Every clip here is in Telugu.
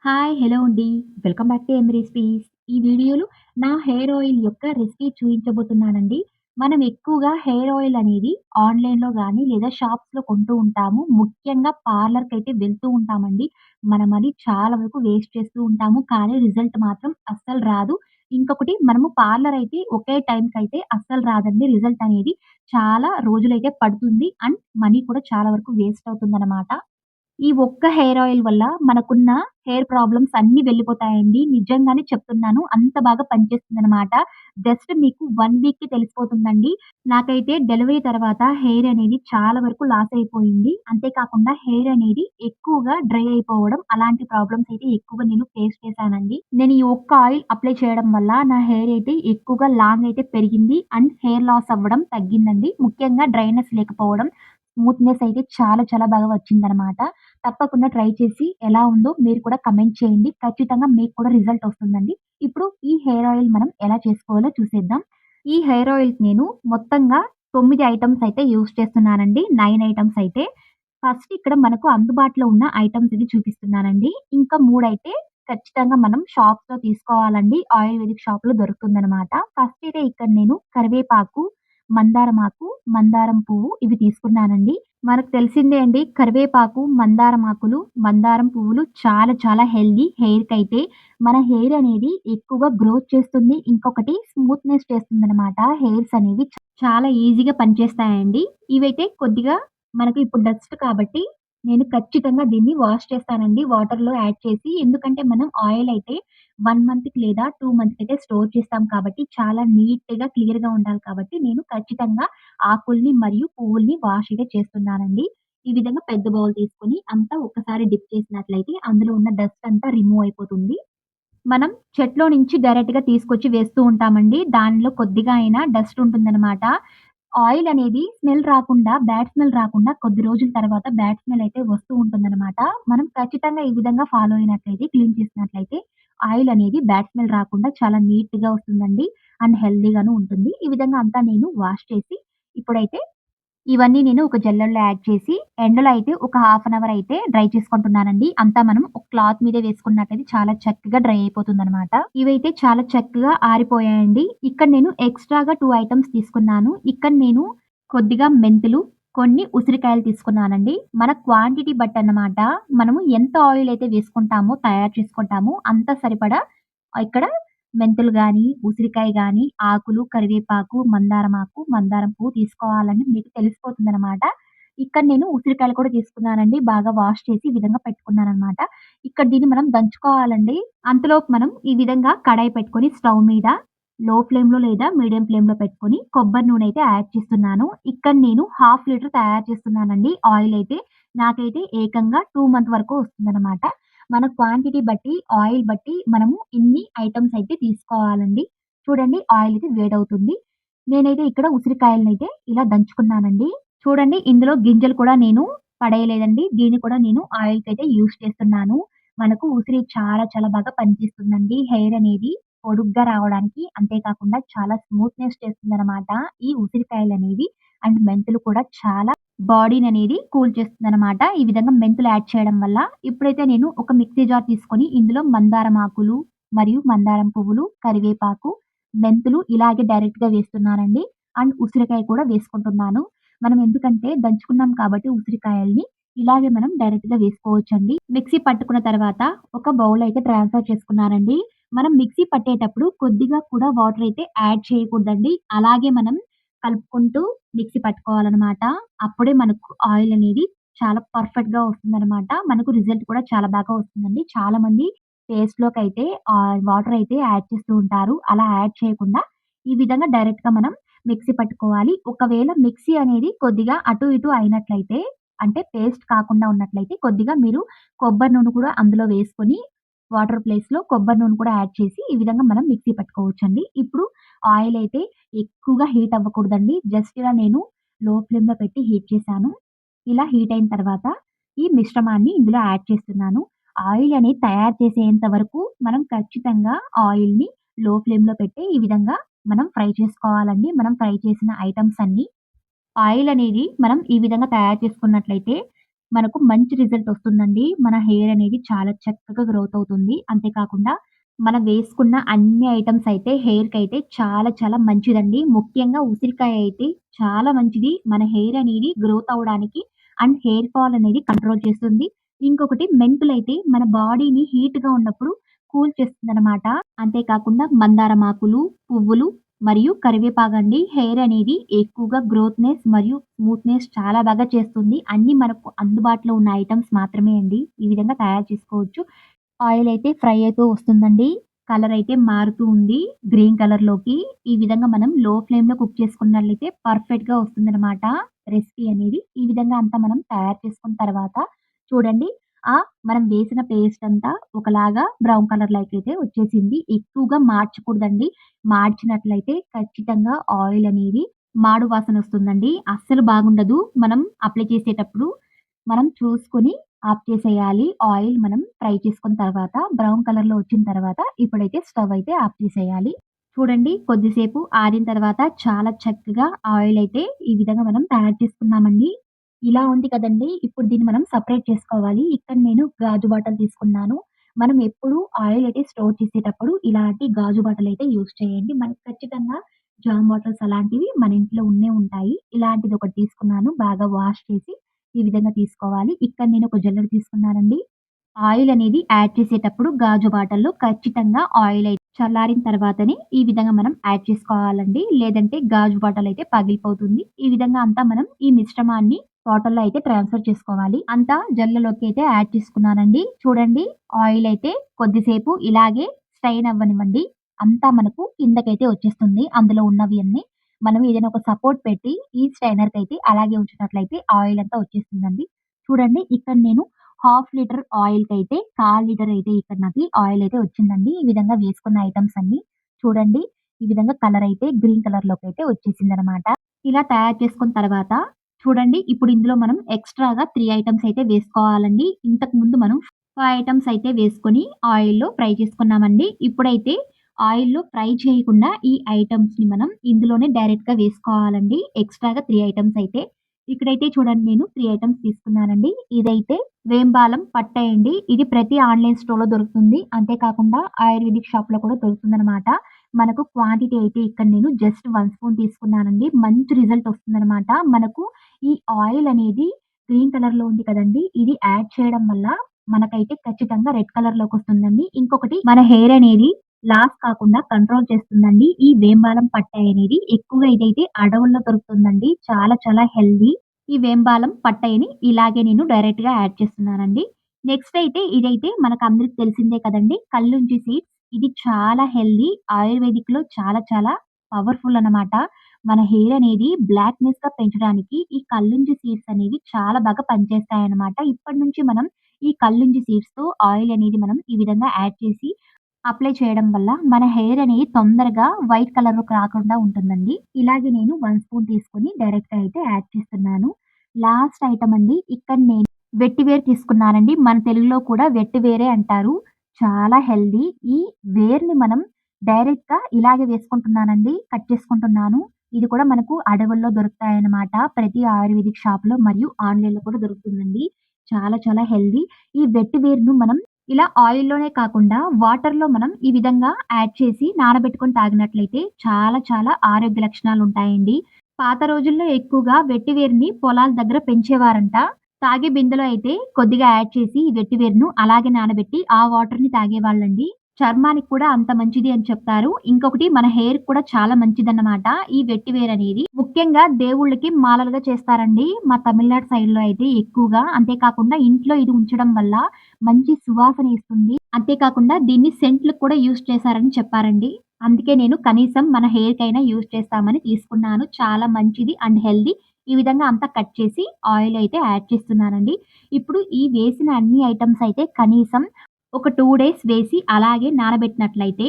హాయ్! హలో అండి. Welcome back to M recipes. ఈ వీడియోలో నా హెయిర్ ఆయిల్ యొక్క రెసిపీ చూయించబోతున్నానండి. మనం ఎక్కువగా హెయిర్ ఆయిల్ అనేది ఆన్‌లైన్‌లో గానీ, లేదా షాప్స్‌లో కొంటూ ఉంటాము. ముఖ్యంగా పార్లర్‌కైతే వెళ్తూ ఉంటామండి. మన మనీ చాలా వరకు వేస్ట్ చేస్తూ ఉంటాము. కానీ రిజల్ట్ మాత్రం అస్సలు రాదు. ఇంకొకటి మనము పార్లర్ అయితే ఒకే టైంకైతే అస్సలు రాదండి రిజల్ట్ అనేది. చాలా రోజులైతే పడుతుంది. అండ్ మనీ కూడా చాలా వరకు వేస్ట్ అవుతుందనమాట. ఈ ఒక్క హెయిర్ ఆయిల్ వల్ల మనకున్న హెయిర్ ప్రాబ్లమ్స్ అన్నీ వెళ్ళిపోతాయండి. నిజంగానే చెప్తున్నాను. అంత బాగా పనిచేస్తుందనమాట. జస్ట్ మీకు 1 వీక్‌కి తెలిసిపోతుందండి. నాకైతే డెలివరీ తర్వాత హెయిర్ అనేది చాలా వరకు లాస్ అయిపోయింది. అంతే కాకుండా హెయిర్ అనేది ఎక్కువగా డ్రై అయిపోవడం అలాంటి ప్రాబ్లమ్స్ అయితే ఎక్కువగా నేను ఫేస్ చేశానండి. నేను ఈ ఒక్క ఆయిల్ అప్లై చేయడం వల్ల నా హెయిర్ అయితే ఎక్కువగా లాంగ్ అయితే పెరిగింది. అండ్ హెయిర్ లాస్ అవ్వడం తగ్గిందండి. ముఖ్యంగా డ్రైనెస్ లేకపోవడం, స్మూత్‌నెస్ అయితే చాలా చాలా బాగా వచ్చిందనమాట. తప్పకుండా ట్రై చేసి ఎలా ఉందో మీరు కూడా కమెంట్ చేయండి. ఖచ్చితంగా మీకు కూడా రిజల్ట్ వస్తుందండి. ఇప్పుడు ఈ హెయిర్ ఆయిల్ మనం ఎలా చేసుకోవాలో చూసేద్దాం. ఈ హెయిర్ ఆయిల్స్ నేను మొత్తంగా 9 ఐటెమ్స్ అయితే యూజ్ చేస్తున్నానండి. 9 ఐటెమ్స్ అయితే. ఫస్ట్ ఇక్కడ మనకు అందుబాటులో ఉన్న ఐటెమ్స్ ఇది చూపిస్తున్నానండి. ఇంకా 3 అయితే ఖచ్చితంగా మనం షాప్స్‌లో తీసుకోవాలండి. ఆయుర్వేదిక్ షాప్‌లో దొరుకుతుందనమాట. ఫస్ట్ అయితే ఇక్కడ నేను కరివేపాకు, మందారమాకు, మందారం పువ్వు ఇవి తీసుకున్నానండి. మనకు తెలిసిందే అండి. కరివేపాకు, మందారం ఆకులు, మందారం పువ్వులు చాలా చాలా హెల్తీ హెయిర్‌కైతే. మన హెయిర్ అనేది ఎక్కువగా గ్రోత్ చేస్తుంది. ఇంకొకటి స్మూత్‌నెస్ చేస్తుందనమాట. హెయిర్స్ అనేవి చాలా ఈజీగా పనిచేస్తాయండి. ఇవైతే కొద్దిగా మనకు ఇప్పుడు డస్ట్ కాబట్టి నేను ఖచ్చితంగా దీన్ని వాష్ చేస్తానండి వాటర్‌లో యాడ్ చేసి. ఎందుకంటే మనం ఆయిల్ అయితే 1 మంత్‌కి లేదా 2 మంత్స్‌కైతే స్టోర్ చేస్తాం కాబట్టి చాలా నీట్‌గా, క్లియర్‌గా ఉండాలి కాబట్టి నేను ఖచ్చితంగా ఆకుల్ని మరియు పువ్వుల్ని వాష్ అయితే చేస్తున్నానండి. ఈ విధంగా పెద్ద బౌల్ తీసుకొని అంతా ఒక్కసారి డిప్ చేసినట్లయితే అందులో ఉన్న డస్ట్ అంతా రిమూవ్ అయిపోతుంది. మనం చెట్లో నుంచి డైరెక్ట్‌గా తీసుకొచ్చి వేస్తూ ఉంటామండి. దానిలో కొద్దిగా అయినా డస్ట్ ఉంటుందనమాట. ఆయిల్ అనేది స్మెల్ రాకుండా, బ్యాడ్ స్మెల్ రాకుండా కొద్ది రోజుల తర్వాత బ్యాడ్ స్మెల్ అయితే వస్తూ ఉంటుందనమాట. మనం ఖచ్చితంగా ఈ విధంగా ఫాలో అయినట్లయితే, క్లీన్ చేసినట్లయితే ఆయిల్ అనేది బ్యాడ్ స్మెల్ రాకుండా చాలా నీట్‌గా వస్తుందండి. అండ్ హెల్తీగాను ఉంటుంది. ఈ విధంగా అంతా నేను వాష్ చేసి ఇప్పుడైతే ఇవన్నీ నేను ఒక జల్లెడలో యాడ్ చేసి, ఎండలో అయితే ఒక హాఫ్ అన్ అవర్ అయితే డ్రై చేసుకుంటున్నానండి. అంతా మనం ఒక క్లాత్ మీద వేసుకున్నట్టయితే చాలా చక్కగా డ్రై అయిపోతుందనమాట. ఇవైతే చాలా చక్కగా ఆరిపోయాయండి. ఇక్కడ నేను ఎక్స్‌ట్రాగా 2 ఐటెమ్స్ తీసుకున్నాను. ఇక్కడ నేను కొద్దిగా మెంతులు, కొన్ని ఉసిరికాయలు తీసుకున్నానండి. మన క్వాంటిటీ బట్టనమాట. మనము ఎంత ఆయిల్ అయితే వేసుకుంటామో, తయారు చేసుకుంటామో అంత సరిపడా ఇక్కడ మెంతులు గాని, ఉసిరికాయ గాని, ఆకులు, కరివేపాకు, మందారమాకు, మందారం పువ్వు తీసుకోవాలని మీకు తెలిసిపోతుందనమాట. ఇక్కడ నేను ఉసిరికాయలు కూడా తీసుకున్నానండి. బాగా వాష్ చేసి ఈ విధంగా పెట్టుకున్నాననమాట. ఇక్కడ దీన్ని మనం దంచుకోవాలండి. అంతలోపు మనం ఈ విధంగా కడాయి పెట్టుకొని స్టవ్ మీద లో ఫ్లేమ్‌లో లేదా మీడియం ఫ్లేమ్‌లో పెట్టుకొని కొబ్బరి నూనె అయితే యాడ్ చేస్తున్నాను. ఇక్కడ నేను హాఫ్ లీటర్ తయారు చేస్తున్నానండి ఆయిల్ అయితే. నాకైతే ఏకంగా 2 మంత్ వరకు వస్తుందనమాట. మన క్వాంటిటీ బట్టి, ఆయిల్ బట్టి మనము ఇన్ని ఐటెమ్స్ అయితే తీసుకోవాలండి. చూడండి ఆయిల్ అయితే వేడవుతుంది. నేనైతే ఇక్కడ ఉసిరికాయలనైతే ఇలా దంచుకున్నానండి. చూడండి ఇందులో గింజలు కూడా నేను పడేయలేదండి. దీన్ని కూడా నేను ఆయిల్‌కైతే యూజ్ చేస్తున్నాను. మనకు ఉసిరి చాలా చాలా బాగా పనిచేస్తుందండి. హెయిర్ అనేది పొడుగ్గా రావడానికి, అంతే కాకుండా చాలా స్మూత్‌నెస్ చేస్తుందనమాట. ఈ ఉసిరికాయలనేవి అండ్ మెంతులు కూడా చాలా బాడీననేది కూల్ చేస్తుందనమాట. ఈ విధంగా మెంతులు యాడ్ చేయడం వల్ల. ఇప్పుడైతే నేను ఒక మిక్సీ జార్ తీసుకొని ఇందులో మందారం ఆకులు, మరియు మందారం పువ్వులు, కరివేపాకు, మెంతులు ఇలాగే డైరెక్ట్‌గా వేస్తున్నానండి. అండ్ ఉసిరికాయ కూడా వేసుకుంటున్నాను. మనం ఎందుకంటే దంచుకున్నాం కాబట్టి ఉసిరికాయల్ని ఇలాగే మనం డైరెక్ట్‌గా వేసుకోవచ్చండి. మిక్సీ పట్టుకున్న తర్వాత ఒక బౌల్ అయితే ట్రాన్స్‌ఫర్ చేసుకున్నానండి. మనం మిక్సీ పట్టేటప్పుడు కొద్దిగా కూడా వాటర్ అయితే యాడ్ చేయకూడదండి. అలాగే మనం కలుపుకుంటూ మిక్సీ పట్టుకోవాలనమాట. అప్పుడే మనకు ఆయిల్ అనేది చాలా పర్ఫెక్ట్‌గా వస్తుందనమాట. మనకు రిజల్ట్ కూడా చాలా బాగా వస్తుందండి. చాలామంది పేస్ట్‌లోకైతే వాటర్ అయితే యాడ్ చేస్తూ ఉంటారు. అలా యాడ్ చేయకుండా ఈ విధంగా డైరెక్ట్‌గా మనం మిక్సీ పట్టుకోవాలి. ఒకవేళ మిక్సీ అనేది కొద్దిగా అటు ఇటు అయినట్లయితే అంటే పేస్ట్ కాకుండా ఉన్నట్లయితే కొద్దిగా మీరు కొబ్బరి నూనె కూడా అందులో వేసుకొని వాటర్ ప్లేస్‌లో కొబ్బరి నూనె కూడా యాడ్ చేసి ఈ విధంగా మనం మిక్సీ పట్టుకోవచ్చండి. ఇప్పుడు ఆయిల్ అయితే ఎక్కువగా హీట్ అవ్వకూడదండి. జస్ట్ ఇలా నేను లో ఫ్లేమ్‌లో పెట్టి హీట్ చేశాను. ఇలా హీట్ అయిన తర్వాత ఈ మిశ్రమాన్ని ఇందులో యాడ్ చేస్తున్నాను. ఆయిల్ అనేది తయారు చేసేంత వరకు మనం ఖచ్చితంగా ఆయిల్‌ని లో ఫ్లేమ్‌లో పెట్టి ఈ విధంగా మనం ఫ్రై చేసుకోవాలండి. మనం ఫ్రై చేసిన ఐటెమ్స్ అన్నీ ఆయిల్ అనేది మనం ఈ విధంగా తయారు చేసుకున్నట్లయితే మనకు మంచి రిజల్ట్ వస్తుందండి. మన హెయిర్ అనేది చాలా చక్కగా గ్రోత్ అవుతుంది. అంతే కాకుండా మనం వేసుకున్న అన్ని ఐటెమ్స్ అయితే హెయిర్‌కైతే చాలా చాలా మంచిదండి. ముఖ్యంగా ఉసిరికాయ అయితే చాలా మంచిది. మన హెయిర్ అనేది గ్రోత్ అవ్వడానికి అండ్ హెయిర్ ఫాల్ అనేది కంట్రోల్ చేస్తుంది. ఇంకొకటి మెంతులైతే మన బాడీని హీట్‌గా ఉన్నప్పుడు కూల్ చేస్తుందనమాట. అంతే కాకుండా మందారమాకులు, పువ్వులు మరియు కరివేపాకండి. హెయిర్ అనేది ఎక్కువగా గ్రోత్‌నెస్ మరియు స్మూత్‌నెస్ చాలా బాగా చేస్తుంది. అన్నీ మనకు అందుబాటులో ఉన్న ఐటెమ్స్ మాత్రమే అండి. ఈ విధంగా తయారు చేసుకోవచ్చు. ఆయిల్ అయితే ఫ్రై అయితూ వస్తుందండి. కలర్ అయితే మారుతూ ఉంది గ్రీన్ కలర్‌లోకి. ఈ విధంగా మనం లో ఫ్లేమ్‌లో కుక్ చేసుకున్నట్లయితే పర్ఫెక్ట్‌గా వస్తుందనమాట రెసిపీ అనేది. ఈ విధంగా అంతా మనం తయారు చేసుకున్న తర్వాత చూడండి మనం వేసిన పేస్ట్ అంతా ఒకలాగా బ్రౌన్ కలర్‌లోకైతే వచ్చేసింది. ఎక్కువగా మార్చకూడదండి. మార్చినట్లయితే ఖచ్చితంగా ఆయిల్ అనేది మాడు వాసనొస్తుందండి. అస్సలు బాగుండదు. మనం అప్లై చేసేటప్పుడు మనం చూసుకొని ఆఫ్ చేసేయాలి. ఆయిల్ మనం ఫ్రై చేసుకున్న తర్వాత బ్రౌన్ కలర్‌లో వచ్చిన తర్వాత ఇప్పుడైతే స్టవ్ అయితే ఆఫ్ చేసేయాలి. చూడండి కొద్దిసేపు ఆరిన తర్వాత చాలా చక్కగా ఆయిల్ అయితే ఈ విధంగా మనం తయారు చేసుకున్నామండి. ఇలా ఉంది కదండీ! ఇప్పుడు దీన్ని మనం సెపరేట్ చేసుకోవాలి. ఇక్కడ నేను గాజు బాటల్ తీసుకున్నాను. మనం ఎప్పుడు ఆయిల్ అయితే స్టోర్ చేసేటప్పుడు ఇలాంటి గాజు బాటల్ అయితే యూజ్ చేయండి. మనకు ఖచ్చితంగా జామ్ బాటిల్స్ అలాంటివి మన ఇంట్లో ఉండే ఉంటాయి. ఇలాంటిది ఒకటి తీసుకున్నాను. బాగా వాష్ చేసి ఈ విధంగా తీసుకోవాలి. ఇక్కడ నేను ఒక జల్లెడ తీసుకున్నానండి. ఆయిల్ అనేది యాడ్ చేసేటప్పుడు గాజు బాటల్లో ఖచ్చితంగా ఆయిల్ అయితే చల్లారిన తర్వాతనే ఈ విధంగా మనం యాడ్ చేసుకోవాలండి. లేదంటే గాజు బాటల్ అయితే పగిలిపోతుంది. ఈ విధంగా అంతా మనం ఈ మిశ్రమాన్ని బాటిల్‌లో అయితే ట్రాన్స్‌ఫర్ చేసుకోవాలి. అంతా జల్లెడలోకి అయితే యాడ్ చేసుకున్నానండి. చూడండి ఆయిల్ అయితే కొద్దిసేపు ఇలాగే స్ట్రెయిన్ అవ్వనివ్వండి. అంతా మనకు కిందకైతే వచ్చేస్తుంది. అందులో ఉన్నవి అన్నీ. మనం ఏదైనా ఒక సపోర్ట్ పెట్టి ఈ స్ట్రైనర్‌కైతే అలాగే ఉంచినట్లయితే ఆయిల్ అంతా వచ్చేస్తుందండి. చూడండి ఇక్కడ నేను హాఫ్ లీటర్ ఆయిల్‌కైతే కాల్ లీటర్ అయితే ఇక్కడ నాకి ఆయిల్ అయితే వచ్చిందండి. ఈ విధంగా వేసుకున్న ఐటెమ్స్ అన్నీ చూడండి. ఈ విధంగా కలర్ అయితే గ్రీన్ కలర్‌లోకైతే వచ్చేసిందనమాట. ఇలా తయారు చేసుకున్న తర్వాత చూడండి ఇప్పుడు ఇందులో మనం ఎక్స్‌ట్రాగా 3 ఐటెమ్స్ అయితే వేసుకోవాలండి. ఇంతకుముందు మనం 5 ఐటెమ్స్ అయితే వేసుకొని ఆయిల్‌లో ఫ్రై చేసుకున్నామండి. ఇప్పుడైతే ఆయిల్‌లో ఫ్రై చేయకుండా ఈ ఐటెమ్స్‌ని మనం ఇందులోనే డైరెక్ట్‌గా వేసుకోవాలండి. ఎక్స్‌ట్రాగా 3 ఐటెమ్స్ అయితే. ఇక్కడైతే చూడండి నేను 3 ఐటెమ్స్ తీసుకున్నానండి. ఇదైతే వేంబాలం పట్టయండి. ఇది ప్రతి ఆన్‌లైన్ స్టోర్‌లో దొరుకుతుంది. అంతే కాకుండా ఆయుర్వేదిక్ షాప్‌లో కూడా దొరుకుతుందనమాట. మనకు క్వాంటిటీ అయితే ఇక్కడ నేను జస్ట్ 1 స్పూన్ తీసుకున్నానండి. మంచి రిజల్ట్ వస్తుందనమాట. మనకు ఈ ఆయిల్ అనేది గ్రీన్ కలర్‌లో ఉంది కదండీ! ఇది యాడ్ చేయడం వల్ల మనకైతే ఖచ్చితంగా రెడ్ కలర్‌లోకొస్తుందండి. ఇంకొకటి మన హెయిర్ అనేది లాస్ కాకుండా కంట్రోల్ చేస్తుందండి. ఈ వేంబాలం పట్టై అనేది ఎక్కువగా ఇదైతే అడవుల్లో దొరుకుతుందండి. చాలా చాలా హెల్తీ. ఈ వేంబాలం పట్టైని ఇలాగే నేను డైరెక్ట్‌గా యాడ్ చేస్తున్నానండి. నెక్స్ట్ అయితే ఇదైతే మనకందరికి తెలిసిందే కదండీ! కల్లుంచి సీడ్స్. ఇది చాలా హెల్తీ. ఆయుర్వేదిక్‌లో చాలా చాలా పవర్‌ఫుల్ అనమాట. మన హెయిర్ అనేది బ్లాక్‌నెస్‌గా పెంచడానికి ఈ కల్లుంజి సీడ్స్ అనేవి చాలా బాగా పనిచేస్తాయన్నమాట. ఇప్పటి నుంచి మనం ఈ కల్లుంజి సీడ్స్‌తో ఆయిల్ అనేది మనం ఈ విధంగా యాడ్ చేసి అప్లై చేయడం వల్ల మన హెయిర్ అనేది తొందరగా వైట్ కలర్‌లోకి రాకుండా ఉంటుందండి. ఇలాగే నేను 1 స్పూన్ తీసుకొని డైరెక్ట్‌గా అయితే యాడ్ చేస్తున్నాను. లాస్ట్ ఐటమ్ అండి. ఇక్కడ నేను వెట్టివేరు తీసుకున్నానండి. మన తెలుగులో కూడా వెట్టివేరే అంటారు. చాలా హెల్తీ. ఈ వేరుని మనం డైరెక్ట్‌గా ఇలాగే వేసుకుంటున్నానండి. కట్ చేసుకుంటున్నాను. ఇది కూడా మనకు అడవుల్లో దొరుకుతాయన్నమాట. ప్రతి ఆయుర్వేదిక్ షాప్‌లో మరియు ఆన్‌లైన్‌లో కూడా దొరుకుతుందండి. చాలా చాలా హెల్తీ. ఈ వెట్టివేరును మనం ఇలా ఆయిల్‌లోనే కాకుండా వాటర్‌లో మనం ఈ విధంగా యాడ్ చేసి నానబెట్టుకొని తాగినట్లయితే చాలా చాలా ఆరోగ్య లక్షణాలుంటాయండి. పాత రోజుల్లో ఎక్కువగా వెట్టివేరుని పొలాల దగ్గర పెంచేవారంట. తాగే బిందెలో అయితే కొద్దిగా యాడ్ చేసి ఈ వెట్టివేరును అలాగే నానబెట్టి ఆ వాటర్‌ని తాగేవాళ్ళండి. చర్మానికి కూడా అంత మంచిది అని చెప్తారు. ఇంకొకటి మన హెయిర్‌కి కూడా చాలా మంచిదన్నమాట ఈ వెట్టివేరనేది. ముఖ్యంగా దేవుళ్ళకి మాలలుగా చేస్తారండి. మా తమిళనాడు సైడ్‌లో అయితే ఎక్కువగా. అంతే కాకుండా ఇంట్లో ఇది ఉంచడం వల్ల మంచి సువాసన ఇస్తుంది. అంతే కాకుండా దీన్ని సెంట్‌లకి కూడా యూజ్ చేశారని చెప్పారండి. అందుకే నేను కనీసం మన హెయిర్‌కైనా యూజ్ చేస్తామని తీసుకున్నాను. చాలా మంచిది అండ్ హెల్తీ. ఈ విధంగా అంతా కట్ చేసి ఆయిల్ అయితే యాడ్ చేస్తున్నానండి. ఇప్పుడు ఈ వేసిన అన్ని ఐటెమ్స్ అయితే కనీసం ఒక 2 డేస్ వేసి అలాగే నానబెట్టినట్లయితే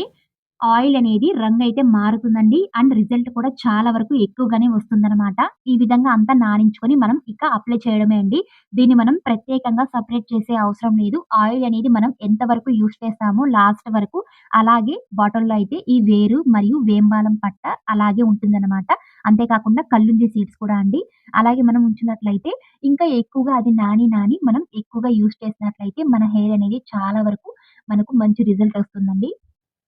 ఆయిల్ అనేది రంగయితే మారుతుందండి. అండ్ రిజల్ట్ కూడా చాలా వరకు ఎక్కువగానే వస్తుందనమాట. ఈ విధంగా అంతా నానించుకొని మనం ఇక అప్లై చేయడమే అండి. దీన్ని మనం ప్రత్యేకంగా సెపరేట్ చేసే అవసరం లేదు. ఆయిల్ అనేది మనం ఎంత వరకు యూజ్ చేస్తామో లాస్ట్ వరకు అలాగే బాటిల్‌లో అయితే ఈ వేరు మరియు వేంబాలం పట్ట అలాగే ఉంటుందనమాట. అంతే కాకుండా కల్లుంజి సీడ్స్ కూడా అండి. అలాగే మనం ఉంచినట్లయితే ఇంకా ఎక్కువగా అది నాని మనం ఎక్కువగా యూజ్ చేసినట్లయితే మన హెయిర్ అనేది చాలా వరకు మనకు మంచి రిజల్ట్ వస్తుందండి.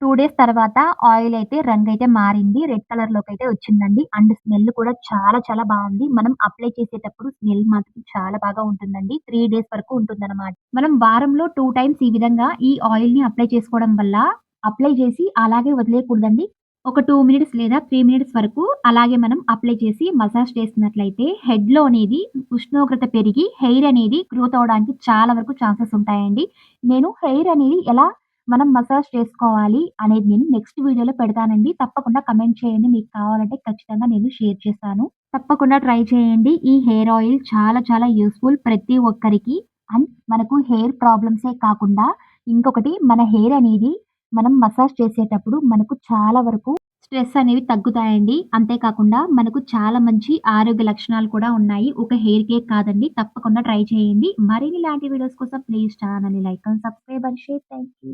2 డేస్ తర్వాత ఆయిలయితే రంగయితే మారింది. రెడ్ కలర్‌లోకయితే వచ్చిందండి. అండ్ స్మెల్ కూడా చాలా చాలా బావుంది. మనం అప్లై చేసేటప్పుడు స్మెల్ మాత్రం చాలా బాగా ఉంటుందండి. 3 డేస్ వరకు ఉంటుందనమాట. మనం వారంలో 2 టైమ్స్ ఈ విధంగా ఈ ఆయిల్‌ని అప్లై చేసుకోవడం వల్ల అప్లై చేసి అలాగే వదిలేయకూడదండి. ఒక 2 మినిట్స్ లేదా 3 మినిట్స్ వరకు అలాగే మనం అప్లై చేసి మసాజ్ చేసినట్లయితే హెడ్‌లో అనేది ఉష్ణోగ్రత పెరిగి హెయిర్ అనేది గ్రోత్ అవ్వడానికి చాలా వరకు ఛాన్సెస్ ఉంటాయండి. నేను హెయిర్ అనేది ఎలా మనం మసాజ్ చేసుకోవాలి అనేది నేను నెక్స్ట్ వీడియోలో పెడతానండి. తప్పకుండా కమెంట్ చేయండి. మీకు కావాలంటే ఖచ్చితంగా నేను షేర్ చేస్తాను. తప్పకుండా ట్రై చేయండి. ఈ హెయిర్ ఆయిల్ చాలా చాలా యూజ్‌ఫుల్ ప్రతి ఒక్కరికి. అండ్ మనకు హెయిర్ ప్రాబ్లమ్సే కాకుండా ఇంకొకటి మన హెయిర్ అనేది మనం మసాజ్ చేసేటప్పుడు మనకు చాలా వరకు స్ట్రెస్ అనేవి తగ్గుతాయండి. అంతే కాకుండా మనకు చాలా మంచి ఆరోగ్య లక్షణాలు కూడా ఉన్నాయి. ఒక హెయిర్‌కే కాదండి. తప్పకుండా ట్రై చేయండి. మరిన్ని ఇలాంటి వీడియోస్ కోసం ప్లీజ్ ఛానెల్‌ని like and subscribe and share. Thank you.